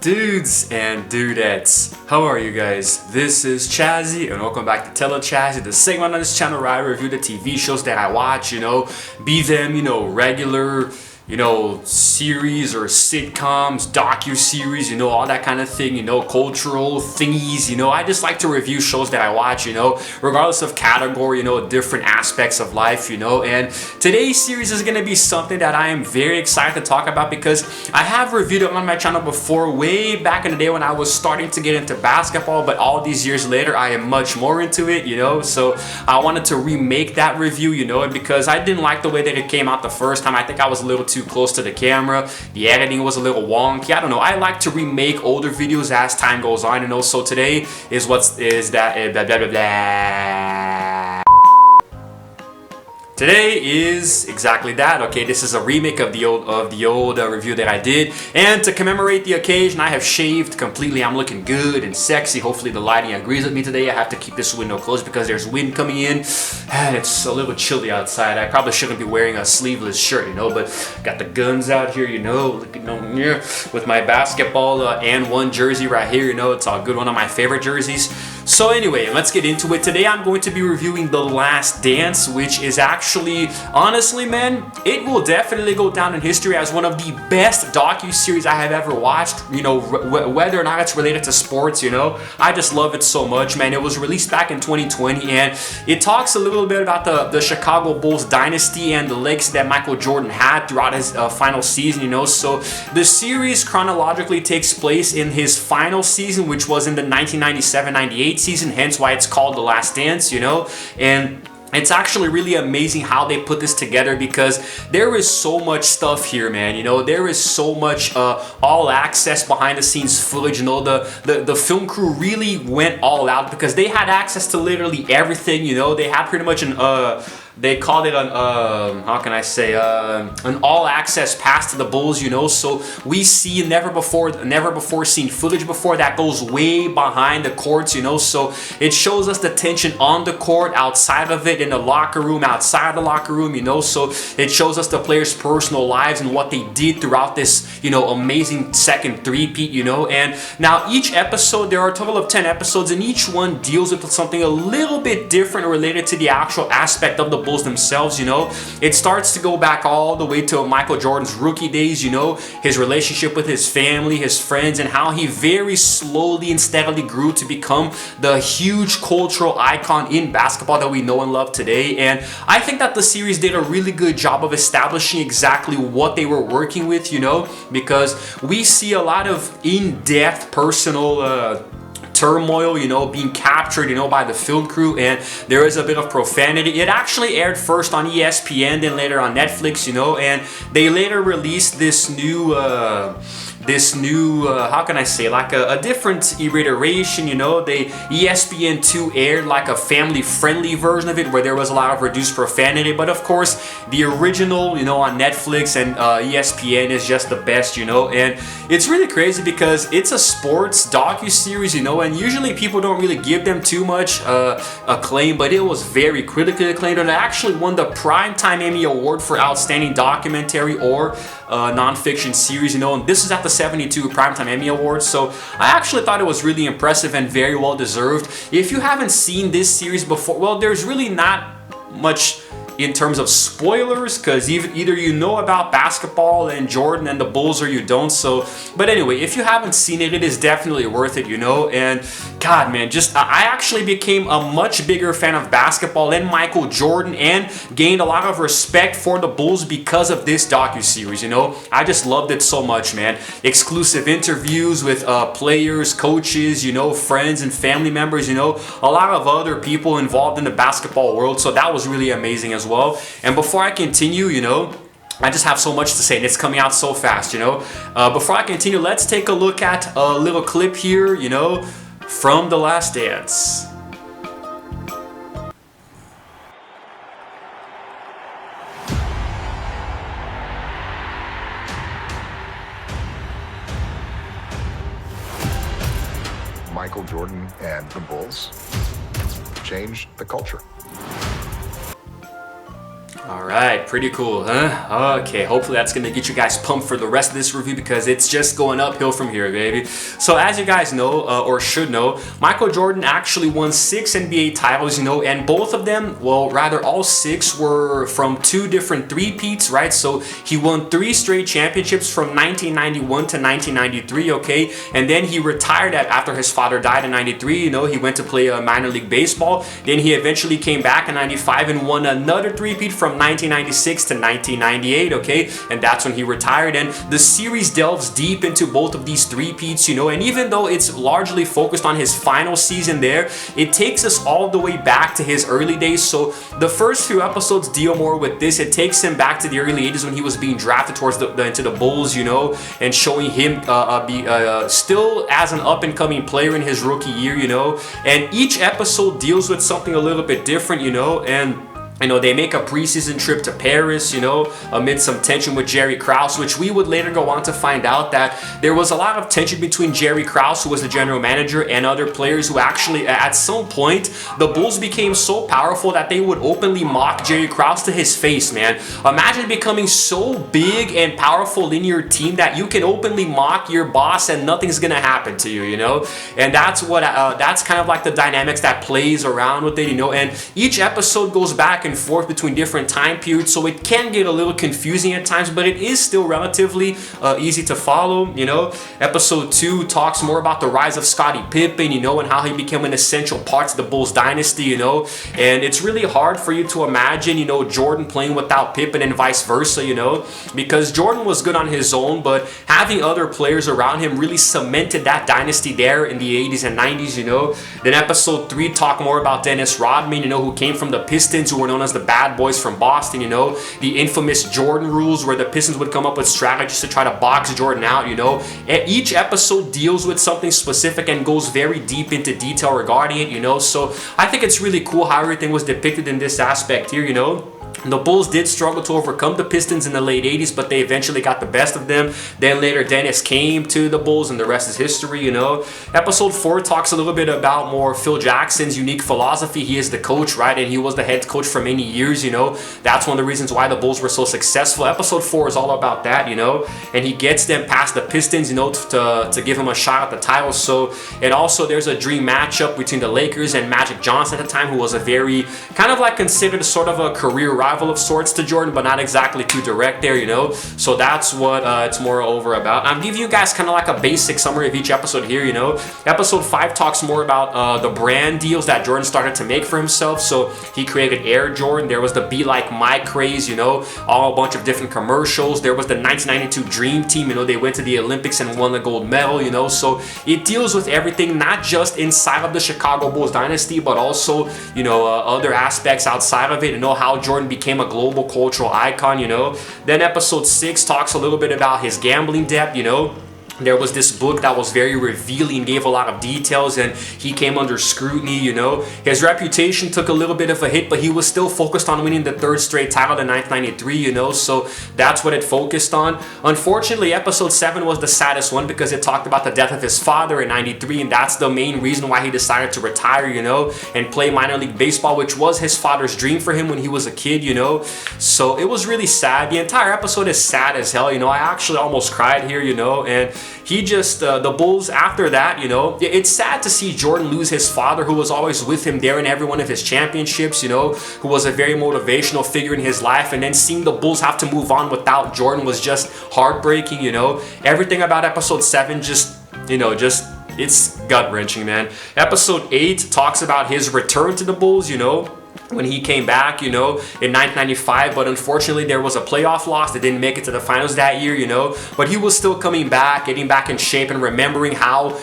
Dudes and dudettes, how are you guys? This is Chazzy and welcome back to Tell a Chazzy, the segment on this channel where I review the TV shows that I watch, be them, regular, series or sitcoms, docuseries, all that kind of thing, cultural thingies, I just like to review shows that I watch, regardless of category, different aspects of life, and today's series is going to be something that I am very excited to talk about because I have reviewed it on my channel before, way back in the day when I was starting to get into basketball, but all these years later I am much more into it, so I wanted to remake that review, because I didn't like the way that it came out the first time. I think I was a little too close to the camera, the editing was a little wonky. I don't know, I like to remake older videos as time goes on, so today is blah, blah, blah, blah. Today is exactly that. Okay, this is a remake of the old review that I did, and to commemorate the occasion, I have shaved completely. I'm looking good and sexy. Hopefully, the lighting agrees with me today. I have to keep this window closed because there's wind coming in, and it's a little chilly outside. I probably shouldn't be wearing a sleeveless shirt, but got the guns out here, looking on here with my basketball and one jersey right here. It's all good. One of my favorite jerseys. So anyway, let's get into it. Today, I'm going to be reviewing The Last Dance, which is actually, honestly, man, it will definitely go down in history as one of the best docu-series I have ever watched, whether or not it's related to sports, I just love it so much, man. It was released back in 2020, and it talks a little bit about the Chicago Bulls dynasty and the legacy that Michael Jordan had throughout his final season, so the series chronologically takes place in his final season, which was in the 1997-98 season, hence why it's called The Last Dance, and it's actually really amazing how they put this together because there is so much stuff here, man. There is so much all access behind the scenes footage. The film crew really went all out because they had access to literally everything. They had pretty much they called it an how can I say, an all access pass to the Bulls, so we see never before seen footage before that goes way behind the courts, so it shows us the tension on the court, outside of it, in the locker room, outside the locker room, so it shows us the players' personal lives and what they did throughout this, amazing second three-peat, and now each episode, there are a total of 10 episodes, and each one deals with something a little bit different related to the actual aspect of the Bulls themselves, It starts to go back all the way to Michael Jordan's rookie days, his relationship with his family, his friends, and how he very slowly and steadily grew to become the huge cultural icon in basketball that we know and love today. And I think that the series did a really good job of establishing exactly what they were working with, because we see a lot of in-depth personal turmoil, being captured, by the film crew, and there is a bit of profanity. It actually aired first on ESPN, then later on Netflix, and they later released this new how can I say, like a different iteration, the ESPN2 aired like a family-friendly version of it where there was a lot of reduced profanity, but of course the original, on Netflix and ESPN is just the best, and it's really crazy because it's a sports docu-series, and usually people don't really give them too much acclaim, but it was very critically acclaimed, and it actually won the Primetime Emmy Award for Outstanding Documentary or non-fiction series, and this is at the 72 Primetime Emmy Awards, so I actually thought it was really impressive and very well deserved. If you haven't seen this series before, well, there's really not much in terms of spoilers because either about basketball and Jordan and the Bulls or you don't, but anyway, if you haven't seen it, it is definitely worth it, and God, man, I actually became a much bigger fan of basketball and Michael Jordan and gained a lot of respect for the Bulls because of this docuseries, I just loved it so much, man. Exclusive interviews with players, coaches, friends and family members, a lot of other people involved in the basketball world, so that was really amazing as well. And before I continue, I just have so much to say and it's coming out so fast, Before I continue, let's take a look at a little clip here, from The Last Dance. Michael Jordan and the Bulls changed the culture. All right, pretty cool, huh? Okay, hopefully that's gonna get you guys pumped for the rest of this review because it's just going uphill from here, baby. So as you guys know, or should know, Michael Jordan actually won 6 NBA titles, and both of them, well, rather all 6 were from 2 different three-peats, right? So he won 3 straight championships from 1991 to 1993, okay? And then he retired after his father died in 93, he went to play minor league baseball. Then he eventually came back in 95 and won another three-peat from 1996 to 1998, okay? And that's when he retired. And the series delves deep into both of these three-peats, and even though it's largely focused on his final season there, it takes us all the way back to his early days. So the first few episodes deal more with this. It takes him back to the early 80s when he was being drafted towards into the Bulls, and showing him still as an up-and-coming player in his rookie year, and each episode deals with something a little bit different, and they make a preseason trip to Paris, amid some tension with Jerry Krause, which we would later go on to find out that there was a lot of tension between Jerry Krause, who was the general manager, and other players who actually, at some point, the Bulls became so powerful that they would openly mock Jerry Krause to his face, man. Imagine becoming so big and powerful in your team that you can openly mock your boss and nothing's gonna happen to you, And that's kind of like the dynamics that plays around with it, and each episode goes back and forth between different time periods, so it can get a little confusing at times, but it is still relatively easy to follow. Episode 2 talks more about the rise of Scottie Pippen, and how he became an essential part to the Bulls dynasty, and it's really hard for you to imagine, Jordan playing without Pippen and vice versa, because Jordan was good on his own, but having other players around him really cemented that dynasty there in the 80s and 90s, Then episode 3 talk more about Dennis Rodman, who came from the Pistons, who were known as the bad boys from Boston, the infamous Jordan rules where the Pistons would come up with strategies to try to box Jordan out, Each episode deals with something specific and goes very deep into detail regarding it, So I think it's really cool how everything was depicted in this aspect here, The Bulls did struggle to overcome the Pistons in the late 80s, but they eventually got the best of them. Then later, Dennis came to the Bulls, and the rest is history, Episode 4 talks a little bit about more Phil Jackson's unique philosophy. He is the coach, right? And he was the head coach for many years, That's one of the reasons why the Bulls were so successful. Episode 4 is all about that, And he gets them past the Pistons, to give him a shot at the title. So, and also there's a dream matchup between the Lakers and Magic Johnson at the time, who was a very, kind of like considered sort of a career rival of sorts to Jordan, but not exactly too direct there, So that's what it's more over about. I'm giving you guys kind of like a basic summary of each episode here, Episode 5 talks more about the brand deals that Jordan started to make for himself. So he created Air Jordan. There was the Be Like Mike craze, all a bunch of different commercials. There was the 1992 Dream Team, they went to the Olympics and won the gold medal, So it deals with everything, not just inside of the Chicago Bulls dynasty, but also, other aspects outside of it, how Jordan became a global cultural icon, Then episode 6 talks a little bit about his gambling debt, There was this book that was very revealing, gave a lot of details, and he came under scrutiny, His reputation took a little bit of a hit, but he was still focused on winning the 3rd straight title in 1993, So that's what it focused on. Unfortunately, episode 7 was the saddest one because it talked about the death of his father in 93, and that's the main reason why he decided to retire, and play minor league baseball, which was his father's dream for him when he was a kid, So it was really sad. The entire episode is sad as hell, I actually almost cried here, and he just, the Bulls after that, it's sad to see Jordan lose his father, who was always with him there in every one of his championships, who was a very motivational figure in his life, and then seeing the Bulls have to move on without Jordan was just heartbreaking, Everything about episode 7 just, it's gut-wrenching, man. Episode 8 talks about his return to the Bulls, when he came back, in 1995, but unfortunately there was a playoff loss. They didn't make it to the finals that year, but he was still coming back, getting back in shape and remembering how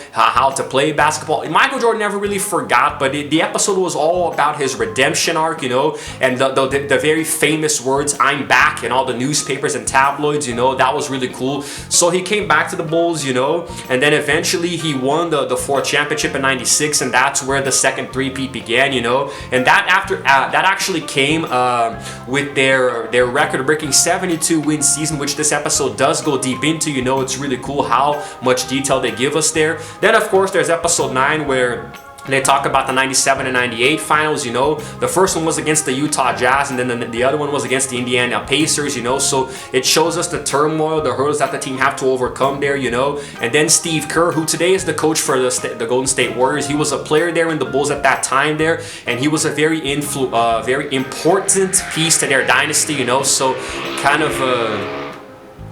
to play basketball. Michael Jordan never really forgot, but the episode was all about his redemption arc, and the very famous words, "I'm back," in all the newspapers and tabloids, that was really cool. So he came back to the Bulls, and then eventually he won the 4th championship in 96, and that's where the second three-peat began, and that actually came with their record-breaking 72-win season, which this episode does go deep into. It's really cool how much detail they give us there. Then, of course, there's episode 9 where They talk about the 97 and 98 finals, you know. The first one was against the Utah Jazz, and then the other one was against the Indiana Pacers, you know. So it shows us the turmoil, the hurdles that the team have to overcome there, you know. And then Steve Kerr, who today is the coach for the Golden State Warriors, he was a player there in the Bulls at that time there, and he was a very important piece to their dynasty, you know. So kind of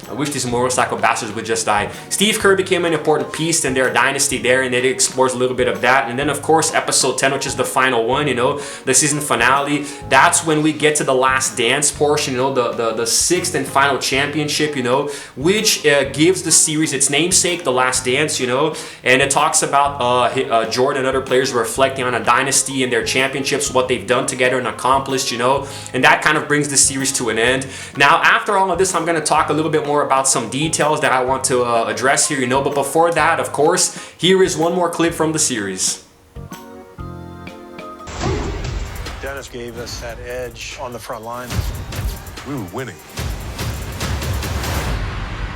I wish these motorcycle bastards would just die. Steve Kerr became an important piece in their dynasty there, and it explores a little bit of that. And then, of course, episode 10, which is the final one, you know, the season finale. That's when we get to the last dance portion, you know, the sixth and final championship, you know, which gives the series its namesake, The Last Dance, you know. And it talks about Jordan and other players reflecting on a dynasty and their championships, what they've done together and accomplished, you know. And that kind of brings the series to an end. Now, after all of this, I'm going to talk a little bit more about some details that I want to address here, you know. But before that, of course, here is one more clip from the series. Dennis gave us that edge on the front line. We were winning.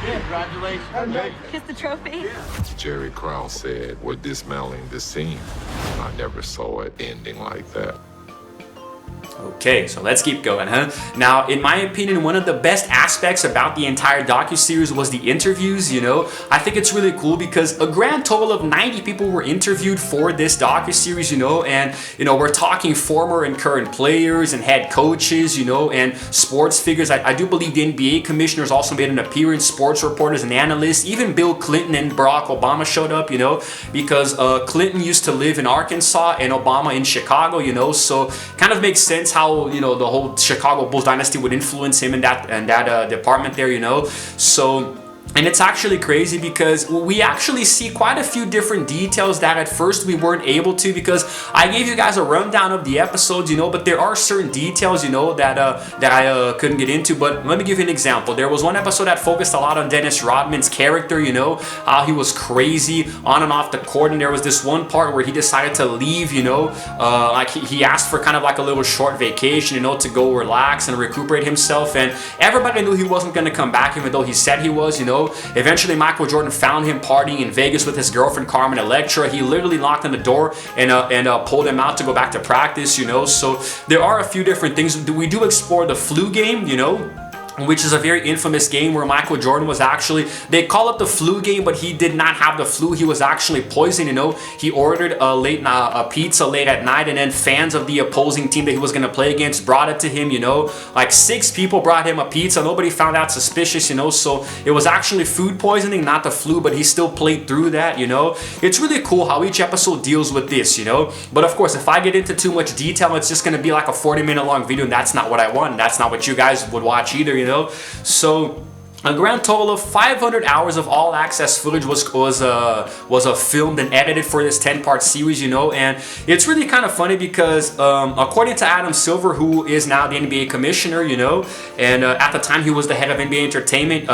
Yeah, congratulations. Kiss the trophy? Jerry Krause said, "We're dismantling this team." I never saw it ending like that. Okay, so let's keep going, huh? Now, in my opinion, one of the best aspects about the entire docuseries was the interviews, you know. I think it's really cool because a grand total of 90 people were interviewed for this docuseries, you know, and, you know, we're talking former and current players and head coaches, you know, and sports figures. I do believe the NBA commissioners also made an appearance, sports reporters and analysts, even Bill Clinton and Barack Obama showed up, you know, because Clinton used to live in Arkansas and Obama in Chicago, you know, so kind of makes sense how, you know, the whole Chicago Bulls dynasty would influence him in that department there, you know. So, and it's actually crazy because we actually see quite a few different details that at first we weren't able to, because I gave you guys a rundown of the episodes, you know, but there are certain details, you know, that I couldn't get into. But let me give you an example. There was one episode that focused a lot on Dennis Rodman's character, you know, how he was crazy on and off the court. And there was this one part where he decided to leave, you know, like he asked for kind of like a little short vacation, you know, to go relax and recuperate himself. And everybody knew he wasn't going to come back, even though he said he was, you know. Eventually, Michael Jordan found him partying in Vegas with his girlfriend Carmen Electra. He literally knocked on the door and pulled him out to go back to practice, you know. So there are a few different things. We do explore the flu game, you know, which is a very infamous game where Michael Jordan was actually, they call it the flu game, but he did not have the flu. He was actually poisoned, you know. He ordered a pizza late at night, and then fans of the opposing team that he was going to play against brought it to him, you know. Like 6 people brought him a pizza. Nobody found out suspicious, you know. So it was actually food poisoning, not the flu, but he still played through that, you know. It's really cool how each episode deals with this, you know. But of course, if I get into too much detail, it's just going to be like a 40-minute long video, and that's not what I want. That's not what you guys would watch either, you know. So a grand total of 500 hours of all access footage was filmed and edited for this 10-part series, you know. And it's really kind of funny because according to Adam Silver, who is now the NBA commissioner, you know, and at the time he was the head of NBA Entertainment,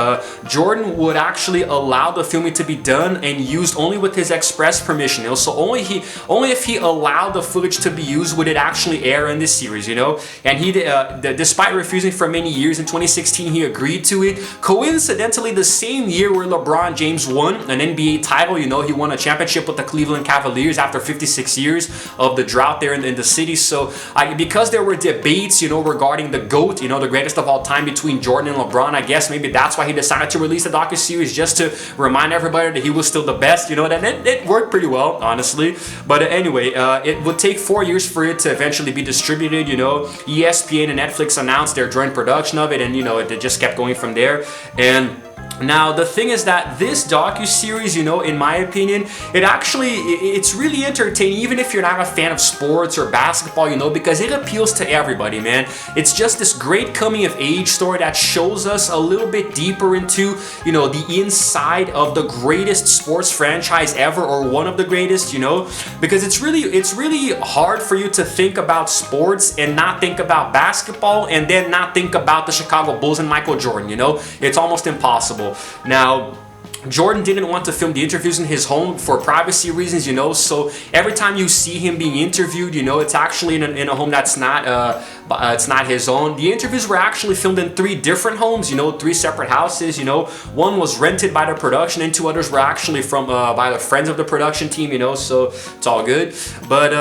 Jordan would actually allow the filming to be done and used only with his express permission, you know. So only if he allowed the footage to be used would it actually air in this series, you know. And he despite refusing for many years, in 2016 he agreed to it. Coincidentally, the same year where LeBron James won an NBA title, you know, he won a championship with the Cleveland Cavaliers after 56 years of the drought there in the city. So because there were debates, you know, regarding the GOAT, you know, the greatest of all time between Jordan and LeBron, I guess maybe that's why he decided to release the docuseries, just to remind everybody that he was still the best, you know. And it worked pretty well, honestly. But anyway, it would take 4 years for it to eventually be distributed, you know. ESPN and Netflix announced their joint production of it, and, you know, it just kept going from there. And now the thing is that this docuseries, you know, in my opinion, it's really entertaining, even if you're not a fan of sports or basketball, you know, because it appeals to everybody, man. It's just this great coming of age story that shows us a little bit deeper into, you know, the inside of the greatest sports franchise ever, or one of the greatest, you know, because it's really hard for you to think about sports and not think about basketball, and then not think about the Chicago Bulls and Michael Jordan, you know. It's almost impossible. Now, Jordan didn't want to film the interviews in his home for privacy reasons, you know, so every time you see him being interviewed, you know, it's actually in a home that's not it's not his own. The interviews were actually filmed in 3 different homes, you know, 3 separate houses, you know. One was rented by the production and 2 others were actually from by the friends of the production team, you know, so it's all good. But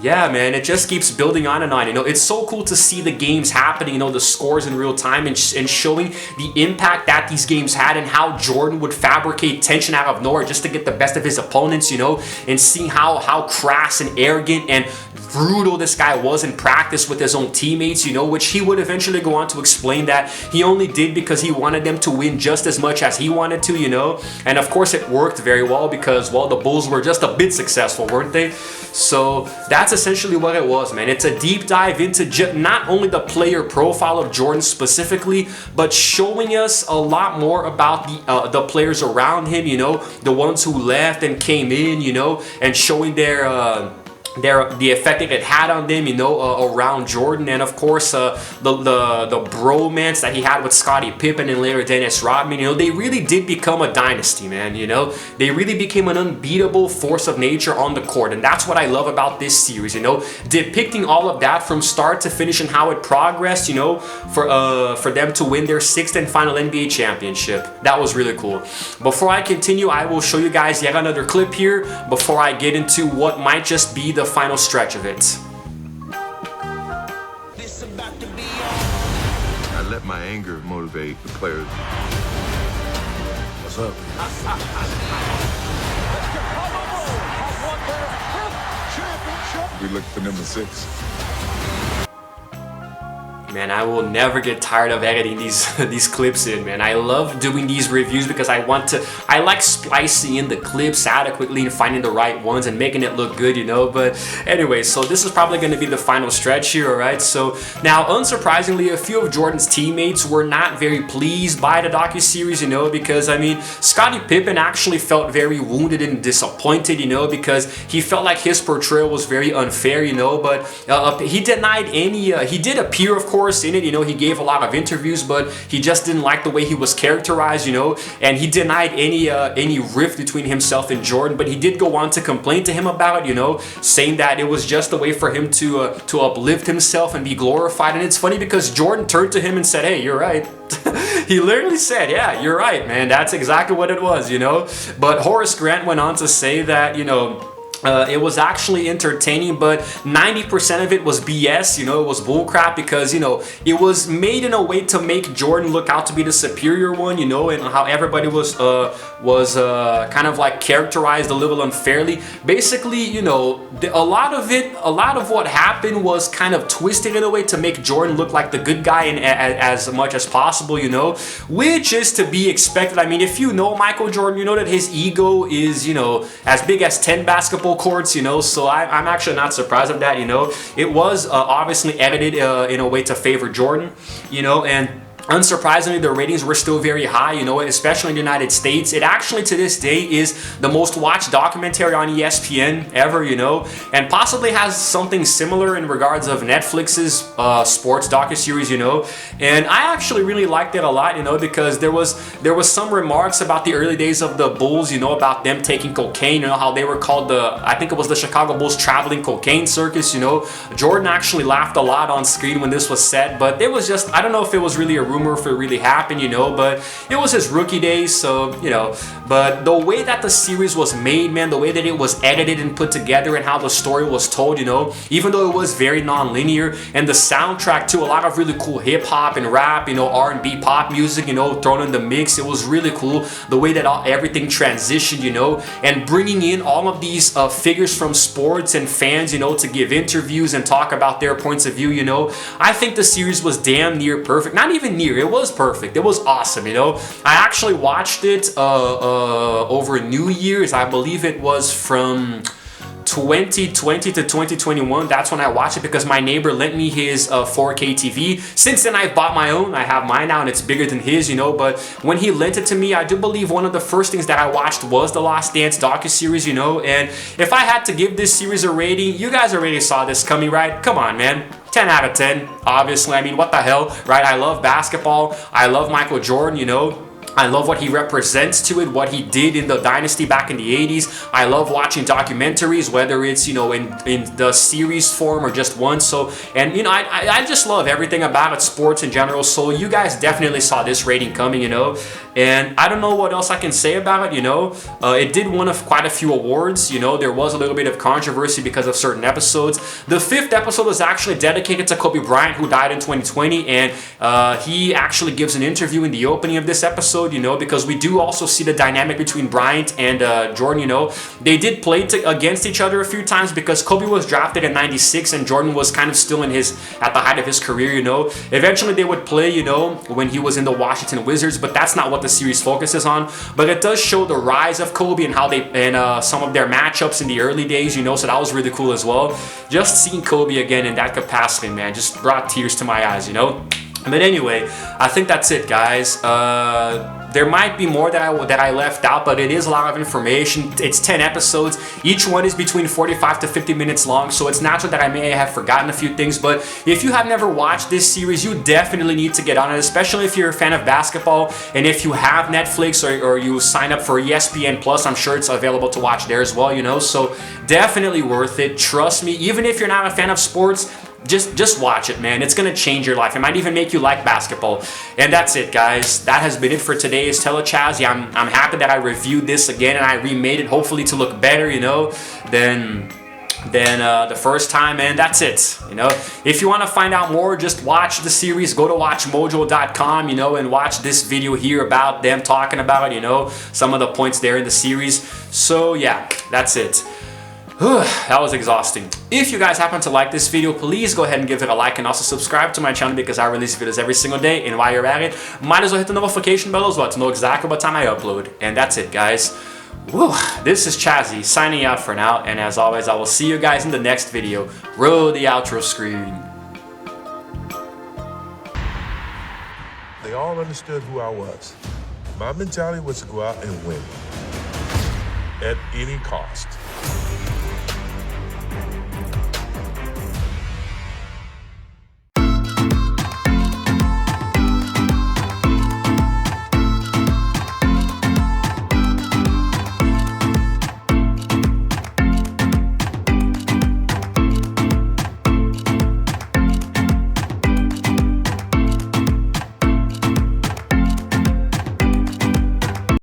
yeah, man, it just keeps building on and on, you know. It's so cool to see the games happening, you know, the scores in real time, and showing the impact that these games had and how Jordan would fabricate tension out of nowhere just to get the best of his opponents, you know, and seeing how crass and arrogant and brutal this guy was in practice with his own teammates, you know, which he would eventually go on to explain that he only did because he wanted them to win just as much as he wanted to, you know. And of course it worked very well because, well, the Bulls were just a bit successful, weren't they? So that's essentially what it was, man. It's a deep dive into not only the player profile of Jordan specifically, but showing us a lot more about the players around him, you know, the ones who left and came in, you know, and showing the effect it had on them, you know, around Jordan, and of course the bromance that he had with Scottie Pippen and later Dennis Rodman. You know, they really did become a dynasty, man. You know, they really became an unbeatable force of nature on the court, and that's what I love about this series. You know, depicting all of that from start to finish and how it progressed. You know, for them to win their 6th and final NBA championship. That was really cool. Before I continue, I will show you guys yet another clip here before I get into what might just be the final stretch of it. I let my anger motivate the players. What's up? We look for number 6. Man, I will never get tired of editing these clips in, man. I love doing these reviews because I like splicing in the clips adequately and finding the right ones and making it look good, you know. But anyway, so this is probably going to be the final stretch here, alright? So now, unsurprisingly, a few of Jordan's teammates were not very pleased by the docuseries, you know, because, I mean, Scottie Pippen actually felt very wounded and disappointed, you know, because he felt like his portrayal was very unfair, you know. But he denied any, he did appear, of course, in it, you know. He gave a lot of interviews, but he just didn't like the way he was characterized, you know, and he denied any rift between himself and Jordan. But he did go on to complain to him about it, you know, saying that it was just a way for him to uplift himself and be glorified. And it's funny because Jordan turned to him and said, "Hey, you're right." He literally said, "Yeah, you're right, man. That's exactly what it was," you know. But Horace Grant went on to say that, you know, it was actually entertaining, but 90% of it was BS, you know. It was bullcrap because, you know, it was made in a way to make Jordan look out to be the superior one, you know, and how everybody was kind of like characterized a little unfairly. Basically, you know, a lot of what happened was kind of twisted in a way to make Jordan look like the good guy and as much as possible, you know, which is to be expected. I mean, if you know Michael Jordan, you know that his ego is, you know, as big as 10 basketball courts, you know, so I'm actually not surprised of that, you know. It was obviously edited in a way to favor Jordan, you know, and unsurprisingly, the ratings were still very high, you know, especially in the United States. It actually, to this day, is the most watched documentary on ESPN ever, you know, and possibly has something similar in regards of Netflix's sports docuseries, you know. And I actually really liked it a lot, you know, because there was some remarks about the early days of the Bulls, you know, about them taking cocaine, you know, how they were called I think it was the Chicago Bulls traveling cocaine circus, you know. Jordan actually laughed a lot on screen when this was said, but it was just, I don't know if it was really a rumor, if it really happened, you know, but it was his rookie days, so, you know. But the way that the series was made, man, the way that it was edited and put together and how the story was told, you know, even though it was very non-linear, and the soundtrack too, a lot of really cool hip-hop and rap, you know, R&B pop music, you know, thrown in the mix. It was really cool the way that everything transitioned, you know, and bringing in all of these figures from sports and fans, you know, to give interviews and talk about their points of view, you know. I think the series was damn near perfect. Not even near, it was perfect. It was awesome, you know. I actually watched it over New Year's. I believe it was from 2020 to 2021. That's when I watched it because my neighbor lent me his 4K TV. Since then, I've bought my own. I have mine now and it's bigger than his, you know. But when he lent it to me, I do believe one of the first things that I watched was the Last Dance docuseries, you know. And if I had to give this series a rating, you guys already saw this coming, right? Come on, man. 10 out of 10, obviously. I mean, what the hell, right? I love basketball. I love Michael Jordan, you know. I love what he represents to it, what he did in the dynasty back in the 80s. I love watching documentaries, whether it's, you know, in the series form or just one. So, and you know, I just love everything about it, sports in general. So you guys definitely saw this rating coming, you know, and I don't know what else I can say about it, you know. It did win quite a few awards, you know. There was a little bit of controversy because of certain episodes. The 5th episode was actually dedicated to Kobe Bryant, who died in 2020, and he actually gives an interview in the opening of this episode, you know, because we do also see the dynamic between Bryant and Jordan, you know. They did play against each other a few times because Kobe was drafted in 96 and Jordan was kind of still at the height of his career, you know. Eventually they would play, you know, when he was in the Washington Wizards, but that's not what the series focuses on. But it does show the rise of Kobe and how some of their matchups in the early days, you know, so that was really cool as well. Just seeing Kobe again in that capacity, man, just brought tears to my eyes, you know. But anyway, I think that's it, guys. There might be more that I left out, but it is a lot of information. It's 10 episodes. Each one is between 45 to 50 minutes long, so it's natural that I may have forgotten a few things. But if you have never watched this series, you definitely need to get on it, especially if you're a fan of basketball. And if you have Netflix or you sign up for ESPN Plus, I'm sure it's available to watch there as well, you know. So definitely worth it. Trust me, even if you're not a fan of sports, just watch it, man. It's gonna change your life. It might even make you like basketball. And that's it, guys. That has been it for today's Telechazzy. I'm happy that I reviewed this again and I remade it, hopefully to look better, you know, than the first time. And that's it, you know. If you want to find out more, just watch the series. Go to watchmojo.com, you know, and watch this video here about them talking about, you know, some of the points there in the series. So yeah, that's it. That was exhausting. If you guys happen to like this video, please go ahead and give it a like and also subscribe to my channel because I release videos every single day. And while you're at it, might as well hit the notification bell as well to know exactly what time I upload. And that's it, guys. Woo. This is Chazzy signing out for now. And as always, I will see you guys in the next video. Roll the outro screen. They all understood who I was. My mentality was to go out and win at any cost.